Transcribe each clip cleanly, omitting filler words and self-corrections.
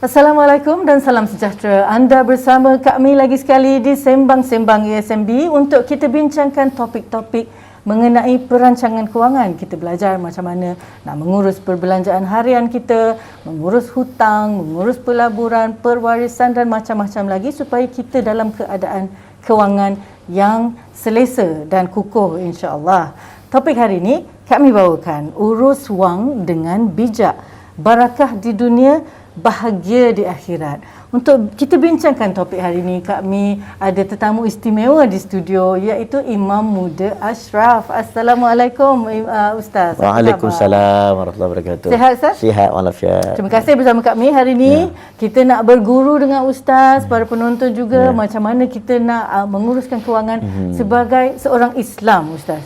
Assalamualaikum dan salam sejahtera. Anda bersama kami lagi sekali di Sembang-Sembang ESMB untuk kita bincangkan topik-topik mengenai perancangan kewangan. Kita belajar macam mana nak mengurus perbelanjaan harian kita, mengurus hutang, mengurus pelaburan, perwarisan dan macam-macam lagi supaya kita dalam keadaan kewangan yang selesa dan kukuh, insya-Allah. Topik hari ini kami bawakan urus wang dengan bijak. Barakah di dunia, bahagia di akhirat. Untuk kita bincangkan topik hari ini, kami ada tetamu istimewa di studio iaitu Imam Muda Ashraf. Assalamualaikum Ustaz. Waalaikumsalam warahmatullahi wabarakatuh. Sihat Ustaz? Sihat walafiat. Terima kasih bersama kami hari ini. Kita nak berguru dengan Ustaz, para penonton juga macam mana kita nak menguruskan kewangan sebagai seorang Islam, Ustaz.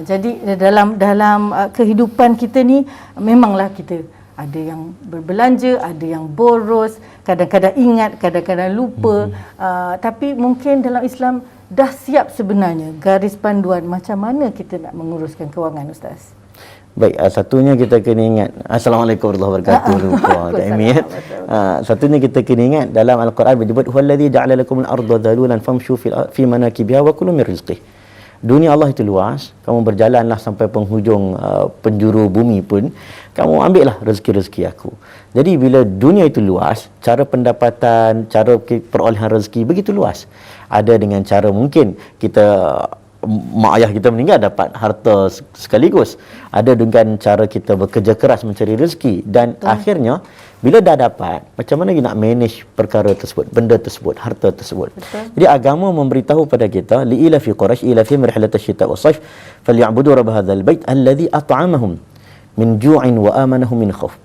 Jadi dalam kehidupan kita ni memanglah kita ada yang berbelanja, ada yang boros, kadang-kadang ingat, kadang-kadang lupa. Tapi mungkin dalam Islam dah siap sebenarnya garis panduan macam mana kita nak menguruskan kewangan, Ustaz. Baik, satunya kita kena ingat. Assalamualaikum warahmatullahi wabarakatuh. Satunya kita kena ingat dalam Al-Quran menyebut huwallazi ja'ala lakumul arda dhalulan famshu fi manakibiha wa kulu min rizqih. Dunia Allah itu luas, kamu berjalanlah sampai penghujung penjuru bumi pun, kamu ambillah rezeki-rezeki aku. Jadi bila dunia itu luas, cara pendapatan, cara perolehan rezeki begitu luas. Ada dengan cara mungkin kita, mak ayah kita meninggal dapat harta sekaligus. Ada dengan cara kita bekerja keras mencari rezeki. Dan akhirnya bila dah dapat, macam mana kita nak manage perkara tersebut, benda tersebut, harta tersebut. Jadi agama memberitahu pada kita, li'ila fi quraish ila fi marhalatasy syita wa sayf falyabudu rabb hadzal bait alladhi at'amahum min ju'in wa amanahum min khauf.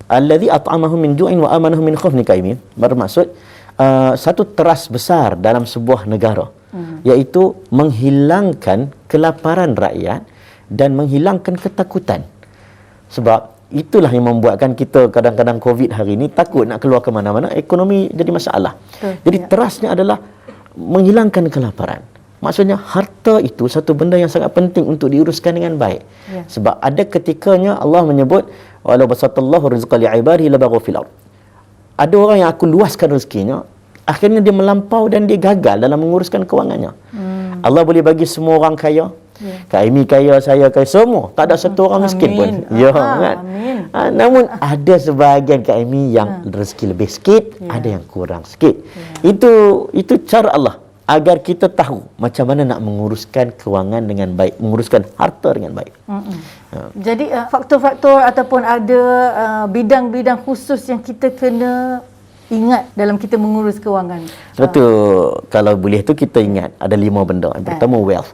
Alladhi at'amahum min ju'in wa amanahum min khauf ni Kaimin bermaksud satu teras besar dalam sebuah negara, iaitu menghilangkan kelaparan rakyat dan menghilangkan ketakutan. Sebab itulah yang membuatkan kita kadang-kadang COVID hari ini takut nak keluar ke mana-mana, ekonomi jadi masalah. Jadi terasnya adalah menghilangkan kelaparan. Maksudnya harta itu satu benda yang sangat penting untuk diuruskan dengan baik. Sebab ada ketikanya Allah menyebut walau basatallahu rizqa li'ibadihi labaghu fil ard. Ada orang yang aku luaskan rezekinya, akhirnya dia melampau dan dia gagal dalam menguruskan kewangannya. Allah boleh bagi semua orang kaya. Kak Amy kaya, saya kaya, semua. Tak ada satu orang miskin pun. Ya, kan? Namun ada sebahagian Kak Amy yang rezeki lebih sikit, ada yang kurang sikit. Itu cara Allah agar kita tahu macam mana nak menguruskan kewangan dengan baik, menguruskan harta dengan baik. Jadi faktor-faktor ataupun ada bidang-bidang khusus yang kita kena ingat dalam kita mengurus kewangan. Sebab tu kalau boleh tu kita ingat ada 5 benda. Yang pertama wealth.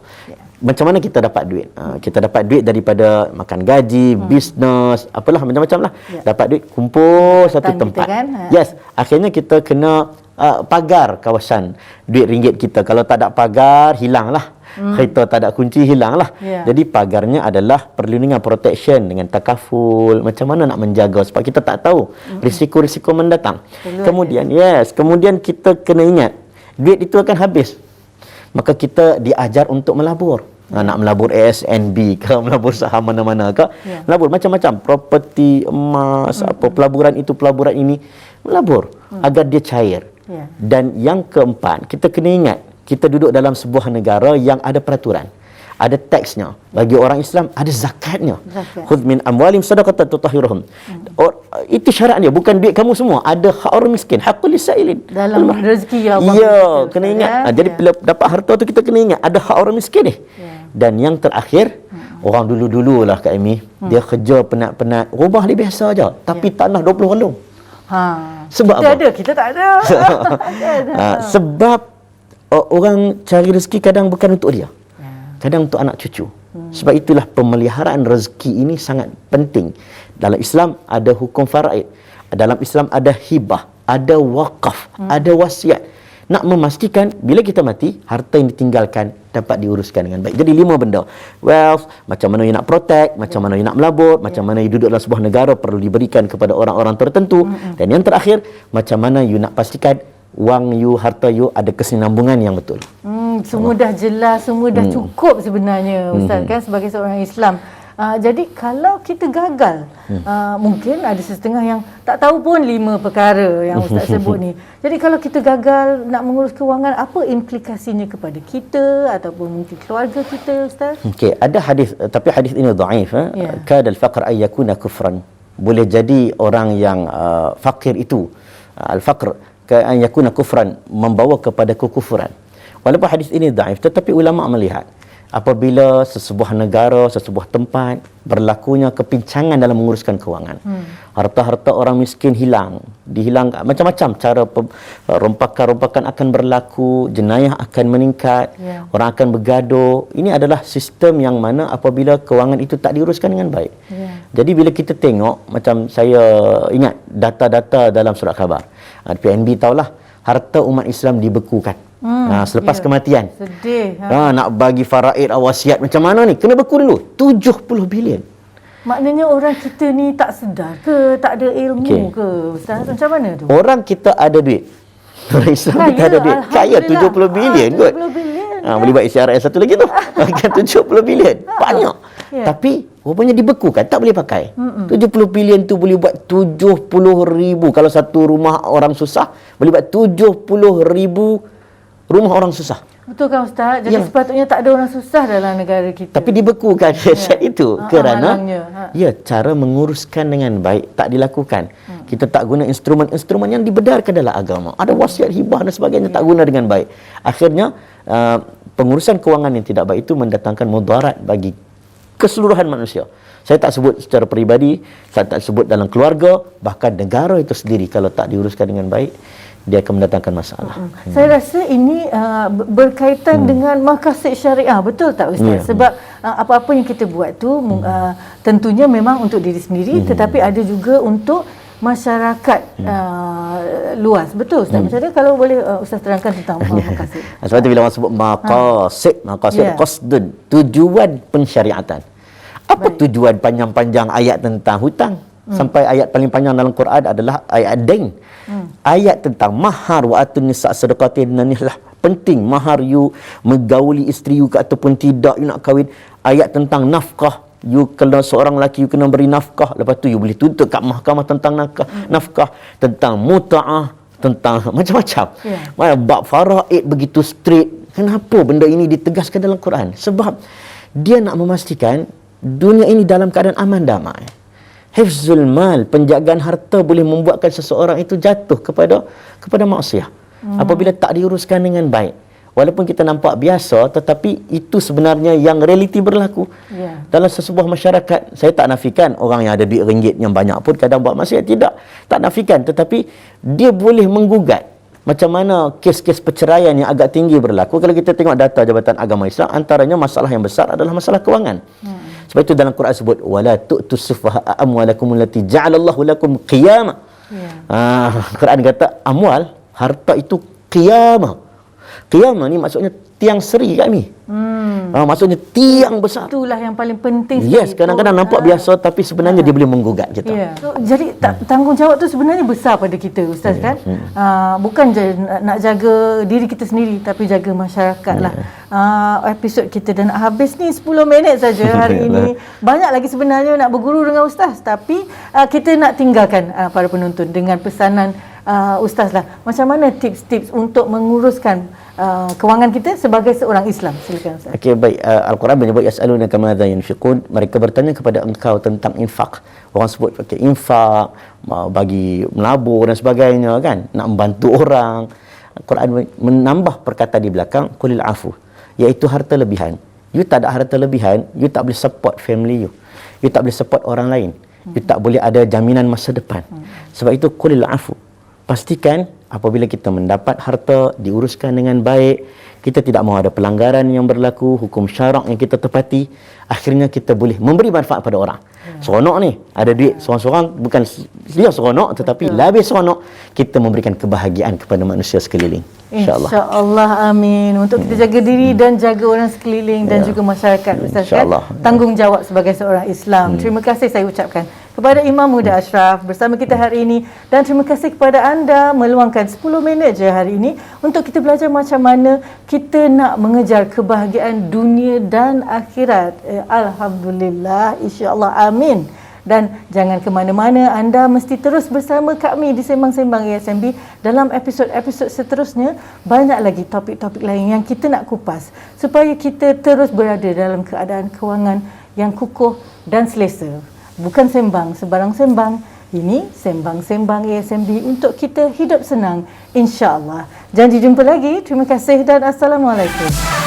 Macam mana kita dapat duit? Kita dapat duit daripada makan gaji, bisnes, apalah macam-macam lah. Dapat duit kumpul satu tempat. Kan? Yes, akhirnya kita kena pagar kawasan duit ringgit kita. Kalau tak ada pagar, hilanglah. Kereta tak ada kunci, hilanglah. Jadi pagarnya adalah perlindungan, protection dengan takaful. Macam mana nak menjaga sebab kita tak tahu risiko-risiko mendatang. Kemudian kemudian kita kena ingat duit itu akan habis. Maka kita diajar untuk melabur. Nak melabur ASNB ke, melabur saham mana-mana ke, melabur macam-macam, properti, emas, apa pelaburan itu, pelaburan ini, melabur agar dia cair. Dan yang keempat, kita kena ingat kita duduk dalam sebuah negara yang ada peraturan, ada taksnya. Bagi orang Islam ada zakatnya. Khudh min amwalim sadaqatan tutahhiruhum. Itu syarat dia, bukan duit kamu semua. Ada hak orang miskin, haqqul lisailin. Dalam rezeki yang kena ingat. Jadi bila dapat harta tu kita kena ingat ada hak orang miskin ni. Dan yang terakhir, orang dulu-dululah Kak Amy, dia kerja penat-penat, rumah dia biasa aja, tapi tanah 20 relung. Sebab kita apa? ada, kita tak ada. Sebab orang cari rezeki kadang bukan untuk dia, kadang untuk anak cucu. Sebab itulah pemeliharaan rezeki ini sangat penting. Dalam Islam ada hukum faraid, dalam Islam ada hibah, ada wakaf, ada wasiat. Nak memastikan bila kita mati, harta yang ditinggalkan dapat diuruskan dengan baik. Jadi 5 benda. Wealth, macam mana you nak protect, macam mana you nak melabur, macam mana you duduk dalam sebuah negara perlu diberikan kepada orang-orang tertentu. Dan yang terakhir, macam mana you nak pastikan wang you, harta you ada kesinambungan yang betul. Semua dah jelas, semua dah cukup sebenarnya Ustaz kan sebagai seorang Islam. Jadi kalau kita gagal, mungkin ada setengah yang tak tahu pun 5 perkara yang Ustaz sebut ni. Jadi kalau kita gagal nak mengurus kewangan, apa implikasinya kepada kita ataupun mungkin keluarga kita, Ustaz? Okey, ada hadis, tapi hadis ini dhaif. Kad al-faqr ay yakuna kufran. Boleh jadi orang yang fakir itu, al-faqr ka an yakuna kufran, membawa kepada kekufuran. Walaupun hadis ini dhaif, tetapi ulama melihat apabila sesebuah negara, sesebuah tempat berlakunya kepincangan dalam menguruskan kewangan, harta-harta orang miskin dihilangkan, macam-macam cara rompakan-rompakan akan berlaku, jenayah akan meningkat, orang akan bergaduh. Ini adalah sistem yang mana apabila kewangan itu tak diuruskan dengan baik. Jadi bila kita tengok, macam saya ingat data-data dalam surat khabar, PNB tahulah, harta umat Islam dibekukan. Selepas kematian. Sedih. Nak bagi faraid, wasiat macam mana ni? Kena beku dulu. 70 bilion. Maknanya orang kita ni tak sedar ke, tak ada ilmu ke, Ustaz? Macam mana tu? Orang kita ada duit. Orang Islam kita ada duit. Kaya 70 bilion kot. 70 bilion. Boleh buat SRS satu lagi tu. Kan 70 bilion. Banyak. Tapi rupanya dibekukan, tak boleh pakai. 70 bilion tu boleh buat 70,000. Kalau satu rumah orang susah, boleh buat 70,000 rumah orang susah. Betul kan, Ustaz? Jadi sepatutnya tak ada orang susah dalam negara kita. Tapi dibekukan aset itu kerana cara menguruskan dengan baik tak dilakukan. Kita tak guna instrumen-instrumen yang dibedarkan dalam agama. Ada wasiat, hibah dan sebagainya tak guna dengan baik. Akhirnya pengurusan kewangan yang tidak baik itu mendatangkan mudarat bagi keseluruhan manusia. Saya tak sebut secara peribadi, saya tak sebut dalam keluarga, bahkan negara itu sendiri kalau tak diuruskan dengan baik, dia akan mendatangkan masalah. Saya rasa ini berkaitan dengan maqasid syariah, betul tak, Ustaz? Sebab apa-apa yang kita buat tu tentunya memang untuk diri sendiri, tetapi ada juga untuk masyarakat luas. Betul, Ustaz? Macam mana kalau boleh Ustaz terangkan tentang maqasid? Sebab tu bila orang sebut maqasid qasdun, tujuan pensyariatan. Apa tujuan panjang-panjang ayat tentang hutang? Sampai ayat paling panjang dalam Quran adalah ayat dain. Ayat tentang mahar wa atun nisa sadaqatin, ni lah penting. Mahar you menggauli isteri you ke ataupun tidak, you nak kahwin. Ayat tentang nafkah, you kalau seorang lelaki you kena beri nafkah. Lepas tu you boleh tuntut kat mahkamah tentang nafkah, tentang muta'ah, tentang macam-macam. Bab faraid begitu straight. Kenapa benda ini ditegaskan dalam Quran? Sebab dia nak memastikan dunia ini dalam keadaan aman damai. Hifzul mal, penjagaan harta boleh membuatkan seseorang itu jatuh kepada maksiat apabila tak diuruskan dengan baik. Walaupun kita nampak biasa, tetapi itu sebenarnya yang realiti berlaku dalam sesebuah masyarakat. Saya tak nafikan orang yang ada duit ringgit yang banyak pun kadang buat maksiat, tidak. Tak nafikan, tetapi dia boleh menggugat. Macam mana kes-kes perceraian yang agak tinggi berlaku. Kalau kita tengok data Jabatan Agama Islam, antaranya masalah yang besar adalah masalah kewangan. Sebab itu dalam Quran sebut wala tu'tus sufaha'a amwalakum allati ja'alallahu lakum qiyama. Quran kata amwal, harta itu qiyamah. Qiyamah ni maksudnya tiang seri kami. Maksudnya tiang besar. Itulah yang paling penting. Yes, kadang-kadang nampak biasa tapi sebenarnya dia boleh menggugat kita. So, jadi tanggungjawab tu sebenarnya besar pada kita, Ustaz, kan? Bukan je nak jaga diri kita sendiri, tapi jaga masyarakat lah. Episod kita dah nak habis ni, 10 minit saja hari ini. Banyak lagi sebenarnya nak berguru dengan Ustaz, tapi kita nak tinggalkan para penonton dengan pesanan Ustaz lah. Macam mana tips-tips untuk menguruskan kewangan kita sebagai seorang Islam? Silakan, Ustaz. Okey, baik. Al-Quran menyebut yas'alunaka madza yunfiqun. Mereka bertanya kepada engkau tentang infak. Orang sebut pakai infak, bagi melabur dan sebagainya, kan? Nak membantu orang. Al-Quran menambah perkataan di belakang qulil afu, iaitu harta lebihan. You tak ada harta lebihan, you tak boleh support family you. You tak boleh support orang lain. You tak boleh ada jaminan masa depan. Sebab itu qulil afu. Pastikan apabila kita mendapat harta diuruskan dengan baik, kita tidak mahu ada pelanggaran yang berlaku, hukum syarak yang kita tepati, akhirnya kita boleh memberi manfaat pada orang. Seronok ni. Ada duit seorang-seorang, bukan dia seronok, tetapi lebih seronok kita memberikan kebahagiaan kepada manusia sekeliling. InsyaAllah. InsyaAllah, amin. Untuk kita jaga diri dan jaga orang sekeliling dan juga masyarakat, Ustaz, kan? Tanggungjawab sebagai seorang Islam. Terima kasih saya ucapkan kepada Imam Muda Ashraf bersama kita hari ini, dan terima kasih kepada anda meluangkan 10 minit je hari ini untuk kita belajar macam mana kita nak mengejar kebahagiaan dunia dan akhirat. Alhamdulillah, insya-Allah, amin. Dan jangan ke mana-mana, anda mesti terus bersama kami di Sembang-Sembang ASMB. Dalam episod-episod seterusnya, banyak lagi topik-topik lain yang kita nak kupas supaya kita terus berada dalam keadaan kewangan yang kukuh dan selesa. Bukan sembang sebarang sembang. Ini Sembang-Sembang ASMB untuk kita hidup senang, insya-Allah. Janji jumpa lagi. Terima kasih dan Assalamualaikum.